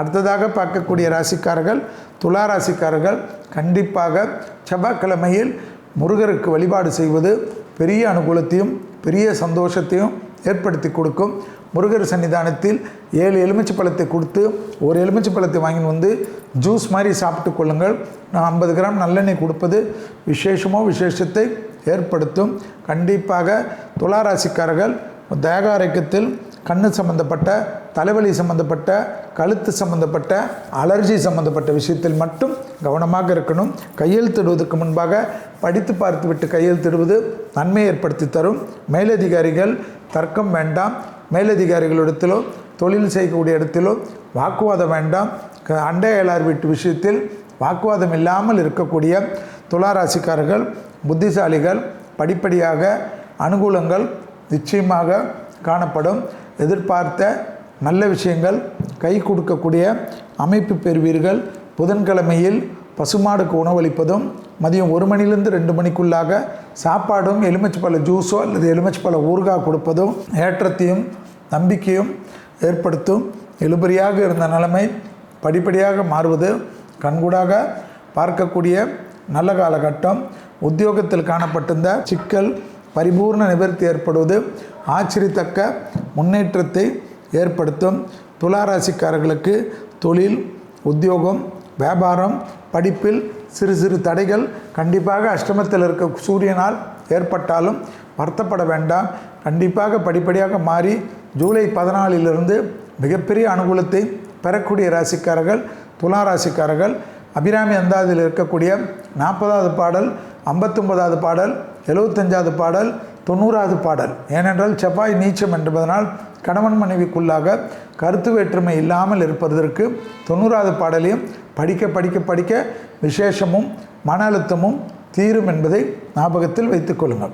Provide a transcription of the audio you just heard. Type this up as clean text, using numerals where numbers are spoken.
அடுத்ததாக பார்க்கக்கூடிய ராசிக்காரர்கள் துலா ராசிக்காரர்கள் கண்டிப்பாக செவ்வாய்க்கிழமையில் முருகருக்கு வழிபாடு செய்வது பெரிய அனுகூலத்தையும் பெரிய சந்தோஷத்தையும் ஏற்படுத்தி கொடுக்கும். முருகர் சன்னிதானத்தில் 7 எலுமிச்சை பழத்தை கொடுத்து ஒரு எலுமிச்சை பழத்தை வாங்கின்னு வந்து ஜூஸ் மாதிரி சாப்பிட்டு கொள்ளுங்கள். 50 கிராம் நல்லெண்ணெய் கொடுப்பது விசேஷத்தை ஏற்படுத்தும். கண்டிப்பாக துலா ராசிக்காரர்கள் தேக ஆரோக்கியத்தில் கண்ணு சம்பந்தப்பட்ட, தலைவலி சம்பந்தப்பட்ட, கழுத்து சம்பந்தப்பட்ட, அலர்ஜி சம்பந்தப்பட்ட விஷயத்தில் மட்டும் கவனமாக இருக்கணும். கையெழுத்திடுவதற்கு முன்பாக படித்து பார்த்துவிட்டு கையெழுத்திடுவது நன்மை ஏற்படுத்தி தரும். மேலதிகாரிகள் தர்க்கம் வேண்டாம். மேலதிகாரிகளிடத்திலோ தொழில் செய்யக்கூடிய இடத்திலோ வாக்குவாதம் வேண்டாம். அண்டை அயலார் வீட்டு விஷயத்தில் வாக்குவாதம் இல்லாமல் இருக்கக்கூடிய துலா ராசிக்காரர்கள் புத்திசாலிகள். படிப்படியாக அனுகூலங்கள் நிச்சயமாக காணப்படும். எதிர்பார்த்த நல்ல விஷயங்கள் கை கொடுக்கக்கூடிய அமைப்பு பெறுவீர்கள். புதன்கிழமையில் பசுமாடுக்கு உணவளிப்பதும் மதியம் 1 மணிலிருந்து 2 மணிக்குள்ளாக சாப்பாடும் எலுமிச்சைப்பழ ஜூஸோ அல்லது எலுமிச்சைப்பழ ஊறுகாய் கொடுப்பதும் ஏற்றத்தையும் நம்பிக்கையும் ஏற்படுத்தும். இழுபறியாக இருந்த நிலைமை படிப்படியாக மாறுவது கண்கூடாக பார்க்கக்கூடிய நல்ல காலகட்டம். உத்தியோகத்தில் காணப்பட்டிருந்த சிக்கல் பரிபூர்ண நிவர்த்தி ஏற்படுவது ஆச்சரியத்தக்க முன்னேற்றத்தை ஏற்படுத்தும். துலா ராசிக்காரர்களுக்கு தொழில், உத்தியோகம், வியாபாரம், படிப்பில் சிறு தடைகள் கண்டிப்பாக அஷ்டமத்தில் இருக்க சூரியனால் ஏற்பட்டாலும் வருத்தப்பட வேண்டாம். கண்டிப்பாக படிப்படியாக மாறி ஜூலை 14 மிகப்பெரிய அனுகூலத்தை பெறக்கூடிய ராசிக்காரர்கள் துலா ராசிக்காரர்கள். அபிராமி அந்தாதியில் இருக்கக்கூடிய 40வது பாடல், 59வது பாடல், 75வது பாடல், 90வது பாடல். ஏனென்றால் செவ்வாய் நீச்சம் என்பதனால் கணவன் மனைவிக்குள்ளாக கருத்து வேற்றுமை இல்லாமல் இருப்பதற்கு 90வது பாடலையும் படிக்க விசேஷமும் மன அழுத்தமும் தீரும் என்பதை ஞாபகத்தில் வைத்துக் கொள்ளுங்கள்.